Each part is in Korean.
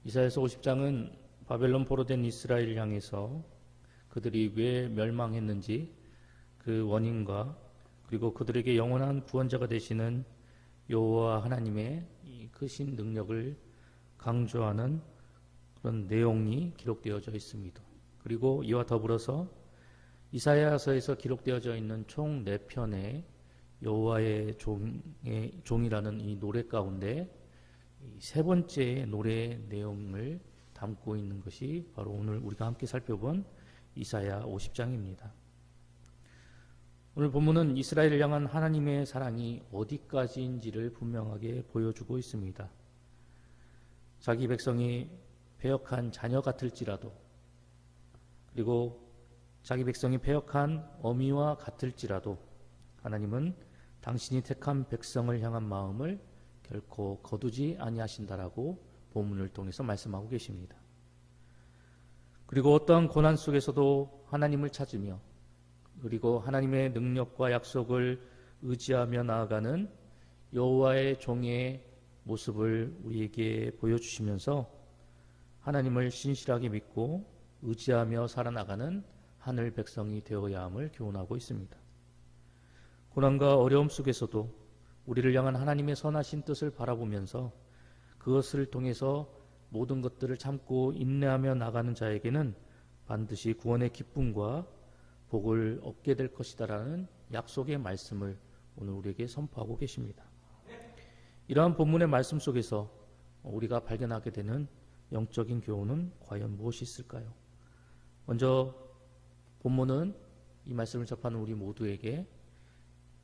이사야서 50장은 바벨론 포로된 이스라엘을 향해서 그들이 왜 멸망했는지 그 원인과 그리고 그들에게 영원한 구원자가 되시는 여호와 하나님의 이 크신 능력을 강조하는 그런 내용이 기록되어져 있습니다. 그리고 이와 더불어서 이사야서에서 기록되어져 있는 총 4편의 여호와의 종이라는 이 노래 가운데 세 번째 노래 내용을 담고 있는 것이 바로 오늘 우리가 함께 살펴본 이사야 50장입니다. 오늘 본문은 이스라엘을 향한 하나님의 사랑이 어디까지인지를 분명하게 보여주고 있습니다. 자기 백성이 패역한 자녀 같을지라도, 그리고 자기 백성이 패역한 어미와 같을지라도 하나님은 당신이 택한 백성을 향한 마음을 결코 거두지 아니하신다라고 본문을 통해서 말씀하고 계십니다. 그리고 어떠한 고난 속에서도 하나님을 찾으며 그리고 하나님의 능력과 약속을 의지하며 나아가는 여호와의 종의 모습을 우리에게 보여주시면서 하나님을 신실하게 믿고 의지하며 살아나가는 하늘 백성이 되어야 함을 교훈하고 있습니다. 고난과 어려움 속에서도 우리를 향한 하나님의 선하신 뜻을 바라보면서 그것을 통해서 모든 것들을 참고 인내하며 나가는 자에게는 반드시 구원의 기쁨과 복을 얻게 될 것이다라는 약속의 말씀을 오늘 우리에게 선포하고 계십니다. 이러한 본문의 말씀 속에서 우리가 발견하게 되는 영적인 교훈은 과연 무엇이 있을까요? 먼저 본문은 이 말씀을 접하는 우리 모두에게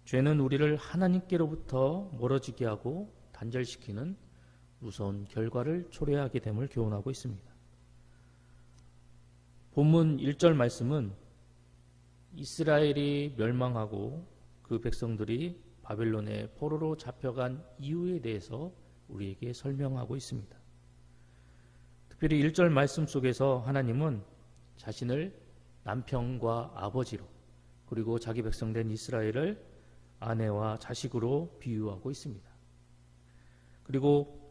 죄는 우리를 하나님께로부터 멀어지게 하고 단절시키는 무서운 결과를 초래하게 됨을 교훈하고 있습니다. 본문 1절 말씀은 이스라엘이 멸망하고 그 백성들이 바벨론의 포로로 잡혀간 이유에 대해서 우리에게 설명하고 있습니다. 특별히 1절 말씀 속에서 하나님은 자신을 남편과 아버지로 그리고 자기 백성된 이스라엘을 아내와 자식으로 비유하고 있습니다. 그리고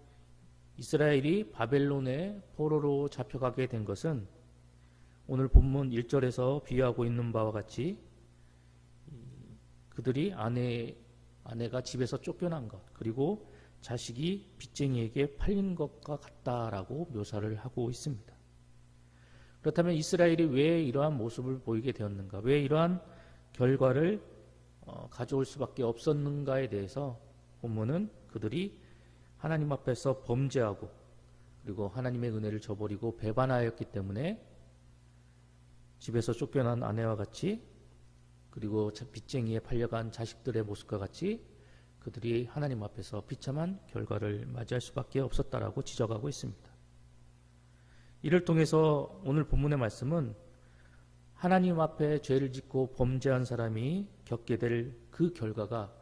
이스라엘이 바벨론의 포로로 잡혀가게 된 것은 오늘 본문 1절에서 비유하고 있는 바와 같이 그들이 아내가 집에서 쫓겨난 것 그리고 자식이 빚쟁이에게 팔린 것과 같다라고 묘사를 하고 있습니다. 그렇다면 이스라엘이 왜 이러한 모습을 보이게 되었는가? 왜 이러한 결과를 가져올 수밖에 없었는가에 대해서 본문은 그들이 하나님 앞에서 범죄하고 그리고 하나님의 은혜를 저버리고 배반하였기 때문에 집에서 쫓겨난 아내와 같이 그리고 빚쟁이에 팔려간 자식들의 모습과 같이 그들이 하나님 앞에서 비참한 결과를 맞이할 수밖에 없었다라고 지적하고 있습니다. 이를 통해서 오늘 본문의 말씀은 하나님 앞에 죄를 짓고 범죄한 사람이 겪게 될 그 결과가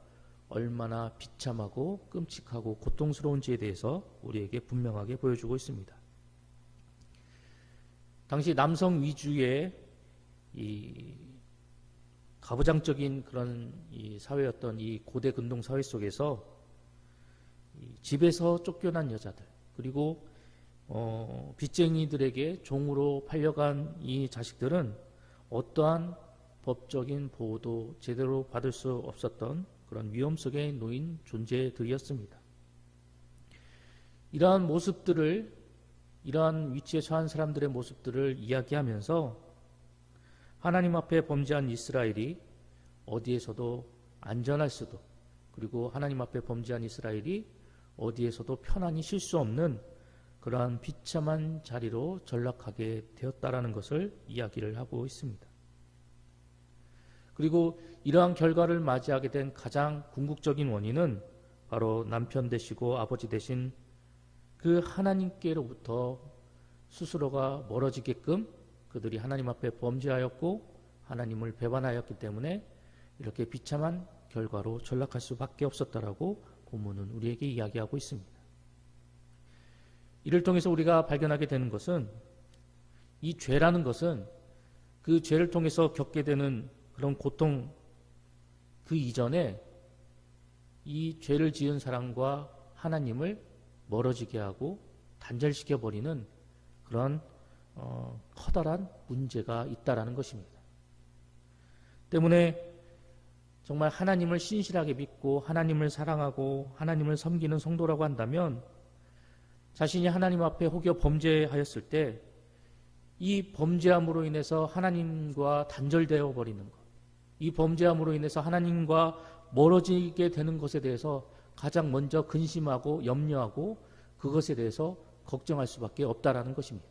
얼마나 비참하고 끔찍하고 고통스러운지에 대해서 우리에게 분명하게 보여주고 있습니다. 당시 남성 위주의 이 가부장적인 그런 이 사회였던 이 고대 근동 사회 속에서 집에서 쫓겨난 여자들 그리고 빚쟁이들에게 종으로 팔려간 이 자식들은 어떠한 법적인 보호도 제대로 받을 수 없었던 그런 위험 속에 놓인 존재들이었습니다. 이러한 모습들을 이러한 위치에 처한 사람들의 모습들을 이야기하면서 하나님 앞에 범죄한 이스라엘이 어디에서도 안전할 수도 그리고 하나님 앞에 범죄한 이스라엘이 어디에서도 편안히 쉴 수 없는 그러한 비참한 자리로 전락하게 되었다라는 것을 이야기를 하고 있습니다. 그리고 이러한 결과를 맞이하게 된 가장 궁극적인 원인은 바로 남편 되시고 아버지 되신 그 하나님께로부터 스스로가 멀어지게끔 그들이 하나님 앞에 범죄하였고 하나님을 배반하였기 때문에 이렇게 비참한 결과로 전락할 수밖에 없었다라고 본문은 우리에게 이야기하고 있습니다. 이를 통해서 우리가 발견하게 되는 것은 이 죄라는 것은 그 죄를 통해서 겪게 되는 그런 고통 그 이전에 이 죄를 지은 사람과 하나님을 멀어지게 하고 단절시켜버리는 그런 커다란 문제가 있다라는 것입니다. 때문에 정말 하나님을 신실하게 믿고 하나님을 사랑하고 하나님을 섬기는 성도라고 한다면 자신이 하나님 앞에 혹여 범죄하였을 때 이 범죄함으로 인해서 하나님과 단절되어 버리는 것, 이 범죄함으로 인해서 하나님과 멀어지게 되는 것에 대해서 가장 먼저 근심하고 염려하고 그것에 대해서 걱정할 수밖에 없다라는 것입니다.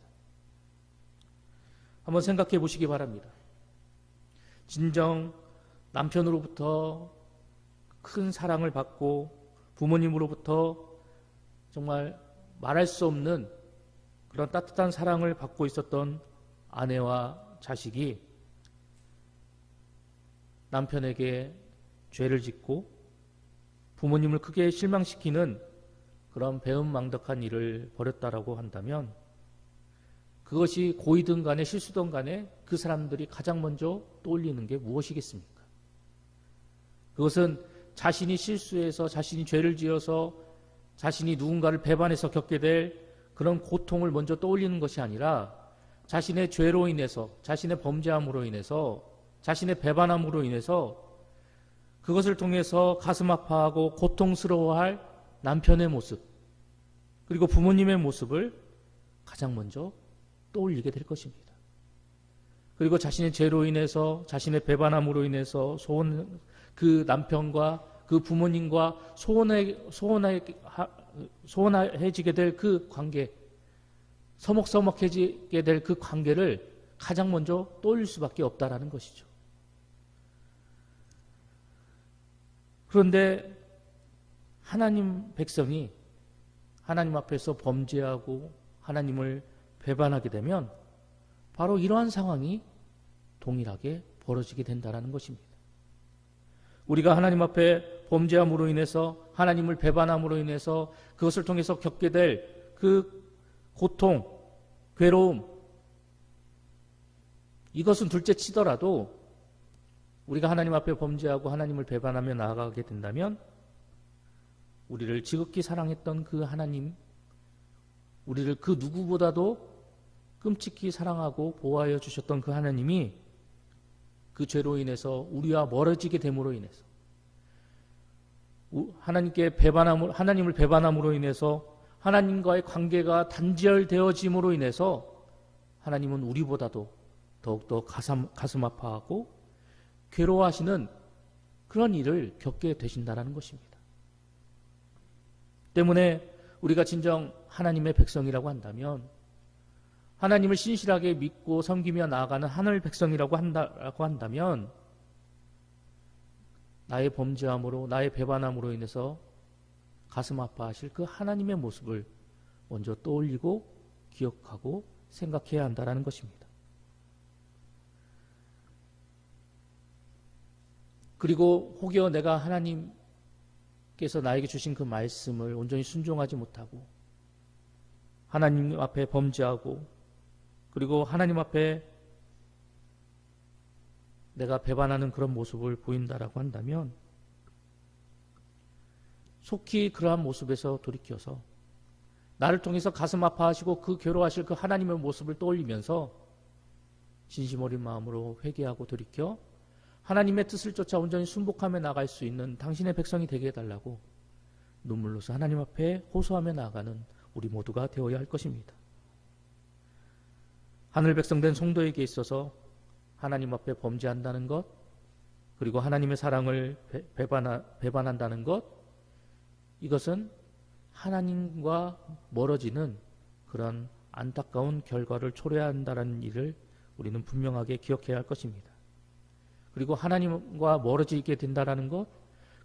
한번 생각해 보시기 바랍니다. 진정 남편으로부터 큰 사랑을 받고 부모님으로부터 정말 말할 수 없는 그런 따뜻한 사랑을 받고 있었던 아내와 자식이 남편에게 죄를 짓고 부모님을 크게 실망시키는 그런 배은망덕한 일을 벌였다라고 한다면 그것이 고의든 간에 실수든 간에 그 사람들이 가장 먼저 떠올리는 게 무엇이겠습니까? 그것은 자신이 실수해서 자신이 죄를 지어서 자신이 누군가를 배반해서 겪게 될 그런 고통을 먼저 떠올리는 것이 아니라 자신의 죄로 인해서 자신의 범죄함으로 인해서 자신의 배반함으로 인해서 그것을 통해서 가슴 아파하고 고통스러워할 남편의 모습 그리고 부모님의 모습을 가장 먼저 떠올리게 될 것입니다. 그리고 자신의 죄로 인해서 자신의 배반함으로 인해서 그 남편과 그 부모님과 소원해지게 될 그 관계, 서먹서먹해지게 될 그 관계를 가장 먼저 떠올릴 수밖에 없다라는 것이죠. 그런데 하나님 백성이 하나님 앞에서 범죄하고 하나님을 배반하게 되면 바로 이러한 상황이 동일하게 벌어지게 된다는 것입니다. 우리가 하나님 앞에 범죄함으로 인해서 하나님을 배반함으로 인해서 그것을 통해서 겪게 될 그 고통, 괴로움 이것은 둘째 치더라도 우리가 하나님 앞에 범죄하고 하나님을 배반하며 나아가게 된다면 우리를 지극히 사랑했던 그 하나님, 우리를 그 누구보다도 끔찍히 사랑하고 보호하여 주셨던 그 하나님이 그 죄로 인해서 우리와 멀어지게 됨으로 인해서 하나님을 배반함으로 인해서 하나님과의 관계가 단절되어짐으로 인해서 하나님은 우리보다도 더욱더 가슴 아파하고 괴로워하시는 그런 일을 겪게 되신다는 것입니다. 때문에 우리가 진정 하나님의 백성이라고 한다면 하나님을 신실하게 믿고 섬기며 나아가는 하늘 백성이라고 한다면 나의 범죄함으로 나의 배반함으로 인해서 가슴 아파하실 그 하나님의 모습을 먼저 떠올리고 기억하고 생각해야 한다는 것입니다. 그리고 혹여 내가 하나님께서 나에게 주신 그 말씀을 온전히 순종하지 못하고 하나님 앞에 범죄하고 그리고 하나님 앞에 내가 배반하는 그런 모습을 보인다라고 한다면 속히 그러한 모습에서 돌이켜서 나를 통해서 가슴 아파하시고 그 괴로워하실 그 하나님의 모습을 떠올리면서 진심 어린 마음으로 회개하고 돌이켜 하나님의 뜻을 쫓아 온전히 순복하며 나갈 수 있는 당신의 백성이 되게 해달라고 눈물로서 하나님 앞에 호소하며 나아가는 우리 모두가 되어야 할 것입니다. 하늘 백성된 성도에게 있어서 하나님 앞에 범죄한다는 것 그리고 하나님의 사랑을 배반한다는 것 이것은 하나님과 멀어지는 그런 안타까운 결과를 초래한다는 일을 우리는 분명하게 기억해야 할 것입니다. 그리고 하나님과 멀어지게 된다는 것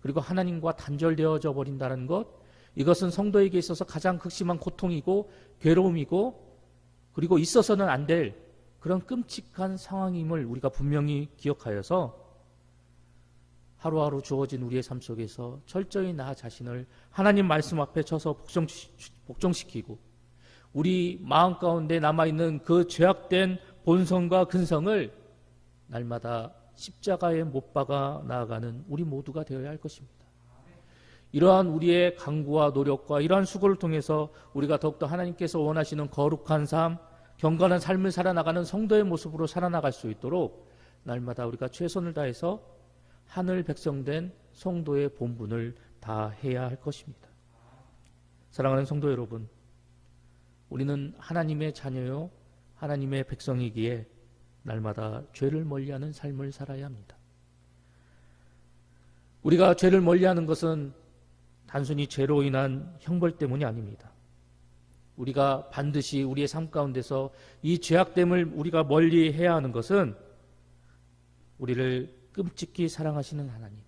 그리고 하나님과 단절되어져 버린다는 것 이것은 성도에게 있어서 가장 극심한 고통이고 괴로움이고 그리고 있어서는 안 될 그런 끔찍한 상황임을 우리가 분명히 기억하여서 하루하루 주어진 우리의 삶 속에서 철저히 나 자신을 하나님 말씀 앞에 쳐서 복종시키고 우리 마음 가운데 남아있는 그 죄악된 본성과 근성을 날마다 십자가에 못 박아 나아가는 우리 모두가 되어야 할 것입니다. 이러한 우리의 강구와 노력과 이러한 수고를 통해서 우리가 더욱더 하나님께서 원하시는 거룩한 삶, 경건한 삶을 살아나가는 성도의 모습으로 살아나갈 수 있도록 날마다 우리가 최선을 다해서 하늘 백성된 성도의 본분을 다해야 할 것입니다. 사랑하는 성도 여러분, 우리는 하나님의 자녀요 하나님의 백성이기에 날마다 죄를 멀리하는 삶을 살아야 합니다. 우리가 죄를 멀리하는 것은 단순히 죄로 인한 형벌 때문이 아닙니다. 우리가 반드시 우리의 삶 가운데서 이 죄악됨을 우리가 멀리해야 하는 것은 우리를 끔찍히 사랑하시는 하나님,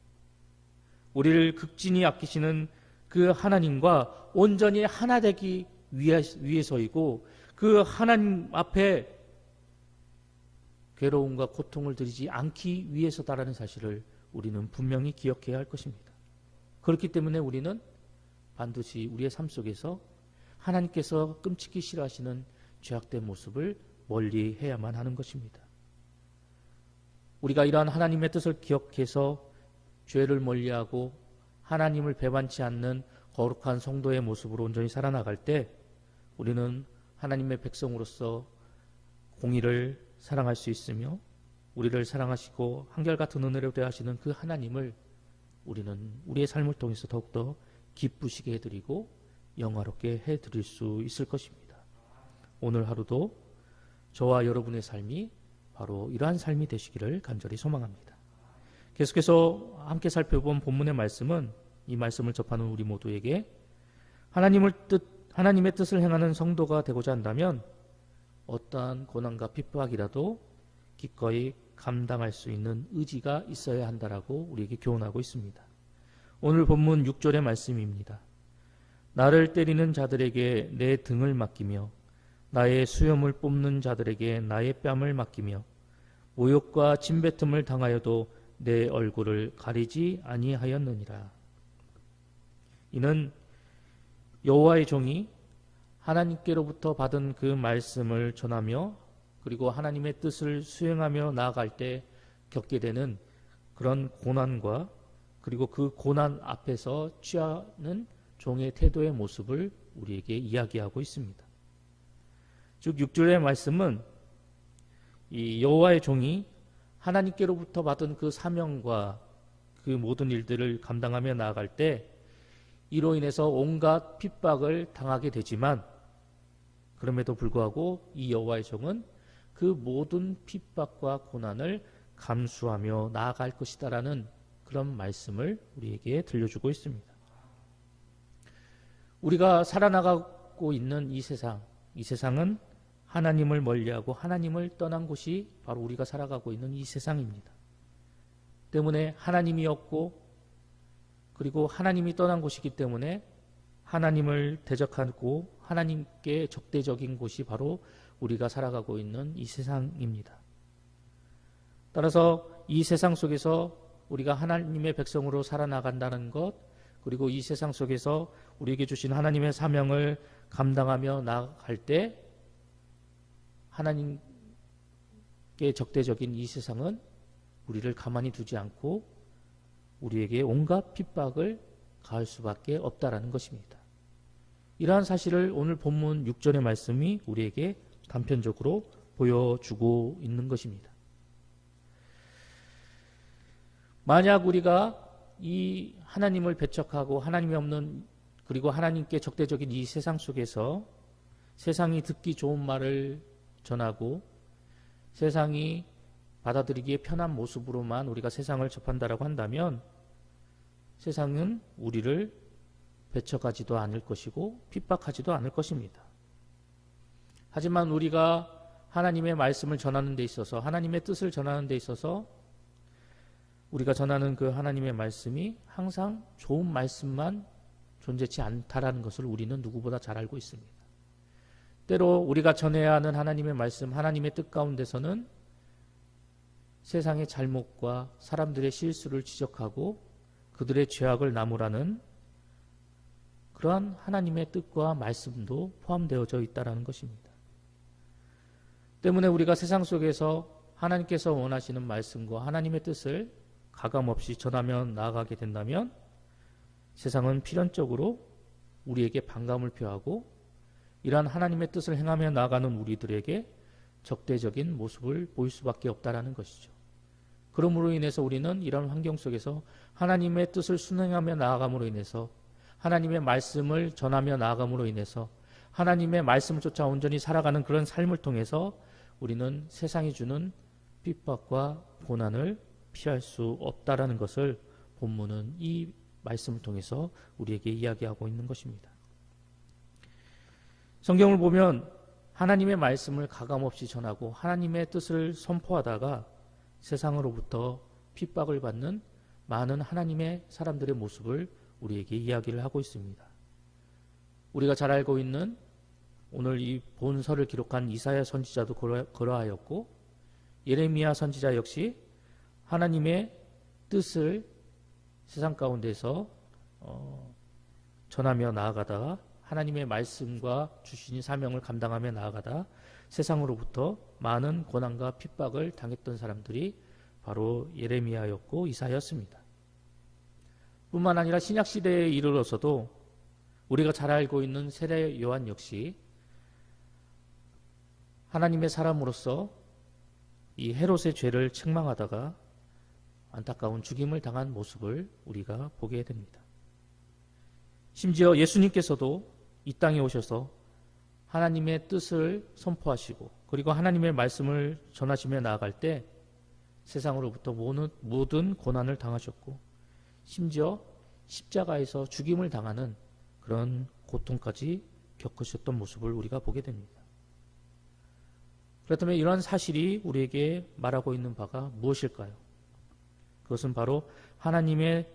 우리를 극진히 아끼시는 그 하나님과 온전히 하나 되기 위해서이고, 그 하나님 앞에 괴로움과 고통을 드리지 않기 위해서다라는 사실을 우리는 분명히 기억해야 할 것입니다. 그렇기 때문에 우리는 반드시 우리의 삶 속에서 하나님께서 끔찍히 싫어하시는 죄악된 모습을 멀리해야만 하는 것입니다. 우리가 이러한 하나님의 뜻을 기억해서 죄를 멀리하고 하나님을 배반치 않는 거룩한 성도의 모습으로 온전히 살아나갈 때 우리는 하나님의 백성으로서 공의를 사랑할 수 있으며 우리를 사랑하시고 한결같은 은혜로 대하시는 그 하나님을 우리는 우리의 삶을 통해서 더욱더 기쁘시게 해드리고 영화롭게 해드릴 수 있을 것입니다. 오늘 하루도 저와 여러분의 삶이 바로 이러한 삶이 되시기를 간절히 소망합니다. 계속해서 함께 살펴본 본문의 말씀은 이 말씀을 접하는 우리 모두에게 하나님의 뜻을 행하는 성도가 되고자 한다면 어떠한 고난과 핍박이라도 기꺼이 감당할 수 있는 의지가 있어야 한다라고 우리에게 교훈하고 있습니다. 오늘 본문 6절의 말씀입니다. 나를 때리는 자들에게 내 등을 맡기며 나의 수염을 뽑는 자들에게 나의 뺨을 맡기며 모욕과 침뱉음을 당하여도 내 얼굴을 가리지 아니하였느니라. 이는 여호와의 종이 하나님께로부터 받은 그 말씀을 전하며 그리고 하나님의 뜻을 수행하며 나아갈 때 겪게 되는 그런 고난과 그리고 그 고난 앞에서 취하는 종의 태도의 모습을 우리에게 이야기하고 있습니다. 즉 6절의 말씀은 이 여호와의 종이 하나님께로부터 받은 그 사명과 그 모든 일들을 감당하며 나아갈 때 이로 인해서 온갖 핍박을 당하게 되지만 그럼에도 불구하고 이 여호와의 종은 그 모든 핍박과 고난을 감수하며 나아갈 것이다라는 그런 말씀을 우리에게 들려주고 있습니다. 우리가 살아나가고 있는 이 세상은 하나님을 멀리하고 하나님을 떠난 곳이 바로 우리가 살아가고 있는 이 세상입니다. 때문에 하나님이 없고 그리고 하나님이 떠난 곳이기 때문에 하나님을 대적하고 하나님께 적대적인 곳이 바로 우리가 살아가고 있는 이 세상입니다. 따라서 이 세상 속에서 우리가 하나님의 백성으로 살아나간다는 것, 그리고 이 세상 속에서 우리에게 주신 하나님의 사명을 감당하며 나아갈 때 하나님께 적대적인 이 세상은 우리를 가만히 두지 않고 우리에게 온갖 핍박을 가할 수밖에 없다라는 것입니다. 이러한 사실을 오늘 본문 6절의 말씀이 우리에게 단편적으로 보여주고 있는 것입니다. 만약 우리가 이 하나님을 배척하고 하나님이 없는 그리고 하나님께 적대적인 이 세상 속에서 세상이 듣기 좋은 말을 전하고 세상이 받아들이기에 편한 모습으로만 우리가 세상을 접한다라고 한다면 세상은 우리를 배척하지도 않을 것이고 핍박하지도 않을 것입니다. 하지만 우리가 하나님의 말씀을 전하는 데 있어서 하나님의 뜻을 전하는 데 있어서 우리가 전하는 그 하나님의 말씀이 항상 좋은 말씀만 존재치 않다라는 것을 우리는 누구보다 잘 알고 있습니다. 때로 우리가 전해야 하는 하나님의 말씀, 하나님의 뜻 가운데서는 세상의 잘못과 사람들의 실수를 지적하고 그들의 죄악을 나무라는 그러한 하나님의 뜻과 말씀도 포함되어져 있다는 것입니다. 때문에 우리가 세상 속에서 하나님께서 원하시는 말씀과 하나님의 뜻을 가감없이 전하며 나아가게 된다면 세상은 필연적으로 우리에게 반감을 표하고 이러한 하나님의 뜻을 행하며 나아가는 우리들에게 적대적인 모습을 보일 수밖에 없다라는 것이죠. 그러므로 인해서 우리는 이런 환경 속에서 하나님의 뜻을 순행하며 나아감으로 인해서 하나님의 말씀을 전하며 나아감으로 인해서 하나님의 말씀을 쫓아 온전히 살아가는 그런 삶을 통해서 우리는 세상이 주는 핍박과 고난을 피할 수 없다라는 것을 본문은 이 말씀을 통해서 우리에게 이야기하고 있는 것입니다. 성경을 보면 하나님의 말씀을 가감없이 전하고 하나님의 뜻을 선포하다가 세상으로부터 핍박을 받는 많은 하나님의 사람들의 모습을 우리에게 이야기를 하고 있습니다. 우리가 잘 알고 있는 오늘 이 본서를 기록한 이사야 선지자도 그러하였고 예레미야 선지자 역시 하나님의 뜻을 세상 가운데서 전하며 나아가다가 하나님의 말씀과 주신 사명을 감당하며 나아가다 세상으로부터 많은 고난과 핍박을 당했던 사람들이 바로 예레미야였고 이사야였습니다. 뿐만 아니라 신약시대에 이르러서도 우리가 잘 알고 있는 세례 요한 역시 하나님의 사람으로서 이 헤롯의 죄를 책망하다가 안타까운 죽임을 당한 모습을 우리가 보게 됩니다. 심지어 예수님께서도 이 땅에 오셔서 하나님의 뜻을 선포하시고 그리고 하나님의 말씀을 전하시며 나아갈 때 세상으로부터 모든 고난을 당하셨고 심지어 십자가에서 죽임을 당하는 그런 고통까지 겪으셨던 모습을 우리가 보게 됩니다. 그렇다면 이러한 사실이 우리에게 말하고 있는 바가 무엇일까요? 그것은 바로 하나님의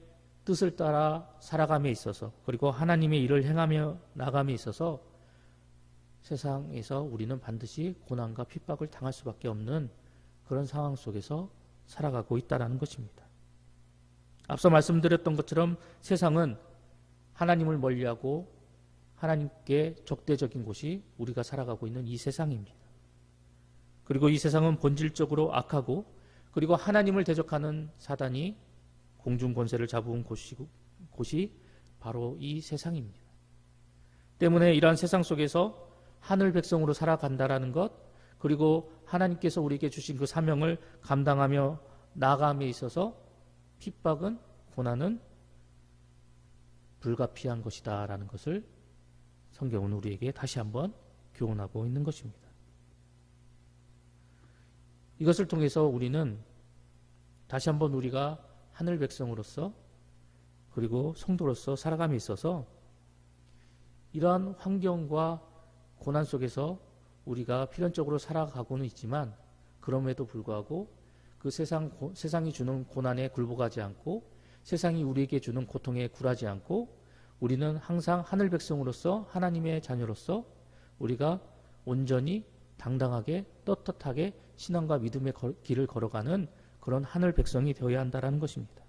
뜻을 따라 살아감에 있어서 그리고 하나님의 일을 행하며 나감에 있어서 세상에서 우리는 반드시 고난과 핍박을 당할 수밖에 없는 그런 상황 속에서 살아가고 있다는 것입니다. 앞서 말씀드렸던 것처럼 세상은 하나님을 멀리하고 하나님께 적대적인 곳이 우리가 살아가고 있는 이 세상입니다. 그리고 이 세상은 본질적으로 악하고 그리고 하나님을 대적하는 사단이 공중 권세를 잡은 곳이 바로 이 세상입니다. 때문에 이러한 세상 속에서 하늘 백성으로 살아간다라는 것 그리고 하나님께서 우리에게 주신 그 사명을 감당하며 나아감에 있어서 핍박은 고난은 불가피한 것이다 라는 것을 성경은 우리에게 다시 한번 교훈하고 있는 것입니다. 이것을 통해서 우리는 다시 한번 우리가 하늘 백성으로서 그리고 성도로서 살아감에 있어서 이러한 환경과 고난 속에서 우리가 필연적으로 살아가고는 있지만 그럼에도 불구하고 그 세상이 주는 고난에 굴복하지 않고 세상이 우리에게 주는 고통에 굴하지 않고 우리는 항상 하늘 백성으로서 하나님의 자녀로서 우리가 온전히 당당하게 떳떳하게 신앙과 믿음의 길을 걸어가는 그런 하늘 백성이 되어야 한다는 것입니다.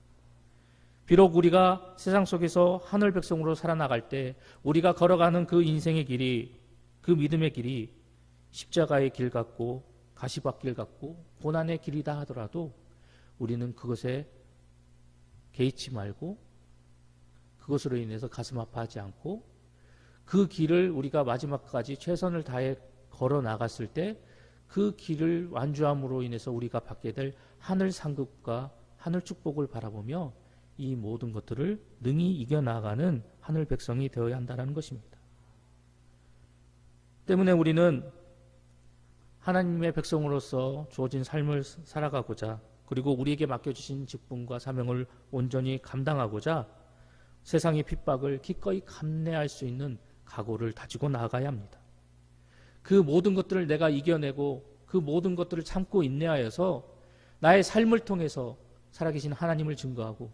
비록 우리가 세상 속에서 하늘 백성으로 살아나갈 때 우리가 걸어가는 그 인생의 길이 그 믿음의 길이 십자가의 길 같고 가시밭길 같고 고난의 길이다 하더라도 우리는 그것에 개의치 말고 그것으로 인해서 가슴 아파하지 않고 그 길을 우리가 마지막까지 최선을 다해 걸어 나갔을 때 그 길을 완주함으로 인해서 우리가 받게 될 하늘 상급과 하늘 축복을 바라보며 이 모든 것들을 능히 이겨나가는 하늘 백성이 되어야 한다는 것입니다. 때문에 우리는 하나님의 백성으로서 주어진 삶을 살아가고자 그리고 우리에게 맡겨주신 직분과 사명을 온전히 감당하고자 세상의 핍박을 기꺼이 감내할 수 있는 각오를 다지고 나아가야 합니다. 그 모든 것들을 내가 이겨내고 그 모든 것들을 참고 인내하여서 나의 삶을 통해서 살아계신 하나님을 증거하고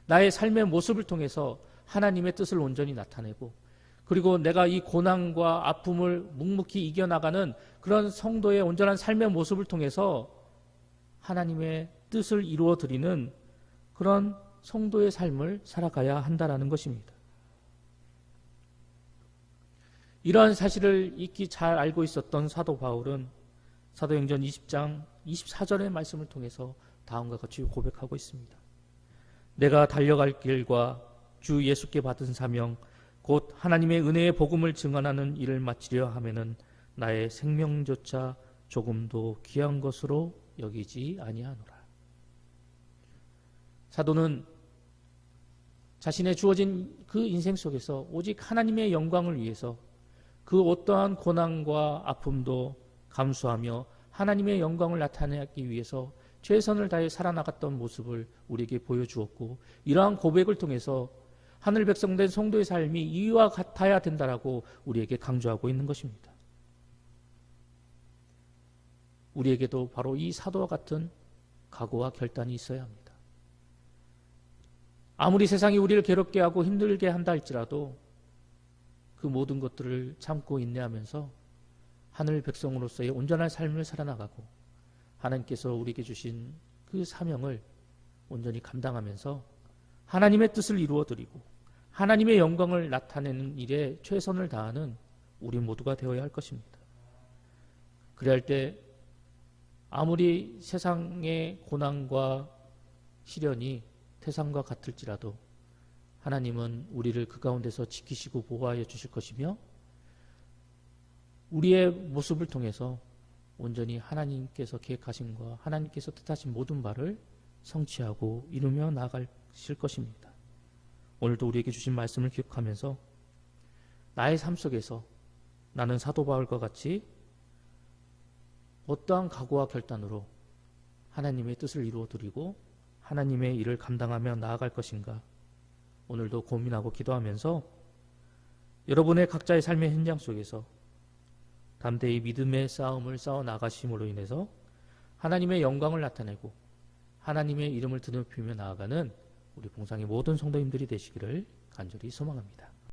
나의 삶의 모습을 통해서 하나님의 뜻을 온전히 나타내고 그리고 내가 이 고난과 아픔을 묵묵히 이겨나가는 그런 성도의 온전한 삶의 모습을 통해서 하나님의 뜻을 이루어드리는 그런 성도의 삶을 살아가야 한다는 것입니다. 이러한 사실을 익히 잘 알고 있었던 사도 바울은 사도행전 20장 24절의 말씀을 통해서 다음과 같이 고백하고 있습니다. 내가 달려갈 길과 주 예수께 받은 사명 곧 하나님의 은혜의 복음을 증언하는 일을 마치려 하면은 나의 생명조차 조금도 귀한 것으로 여기지 아니하노라. 사도는 자신의 주어진 그 인생 속에서 오직 하나님의 영광을 위해서 그 어떠한 고난과 아픔도 감수하며 하나님의 영광을 나타내기 위해서 최선을 다해 살아나갔던 모습을 우리에게 보여주었고, 이러한 고백을 통해서 하늘 백성된 성도의 삶이 이와 같아야 된다라고 우리에게 강조하고 있는 것입니다. 우리에게도 바로 이 사도와 같은 각오와 결단이 있어야 합니다. 아무리 세상이 우리를 괴롭게 하고 힘들게 한다 할지라도 그 모든 것들을 참고 인내하면서 하늘 백성으로서의 온전한 삶을 살아나가고 하나님께서 우리에게 주신 그 사명을 온전히 감당하면서 하나님의 뜻을 이루어드리고 하나님의 영광을 나타내는 일에 최선을 다하는 우리 모두가 되어야 할 것입니다. 그래야 할 때 아무리 세상의 고난과 시련이 태산과 같을지라도 하나님은 우리를 그 가운데서 지키시고 보호하여 주실 것이며 우리의 모습을 통해서 온전히 하나님께서 계획하신 것, 하나님께서 뜻하신 모든 바를 성취하고 이루며 나아가실 것입니다. 오늘도 우리에게 주신 말씀을 기억하면서 나의 삶 속에서 나는 사도 바울과 같이 어떠한 각오와 결단으로 하나님의 뜻을 이루어드리고 하나님의 일을 감당하며 나아갈 것인가, 오늘도 고민하고 기도하면서 여러분의 각자의 삶의 현장 속에서 담대히 믿음의 싸움을 싸워 나가심으로 인해서 하나님의 영광을 나타내고 하나님의 이름을 드높이며 나아가는 우리 봉상의 모든 성도님들이 되시기를 간절히 소망합니다.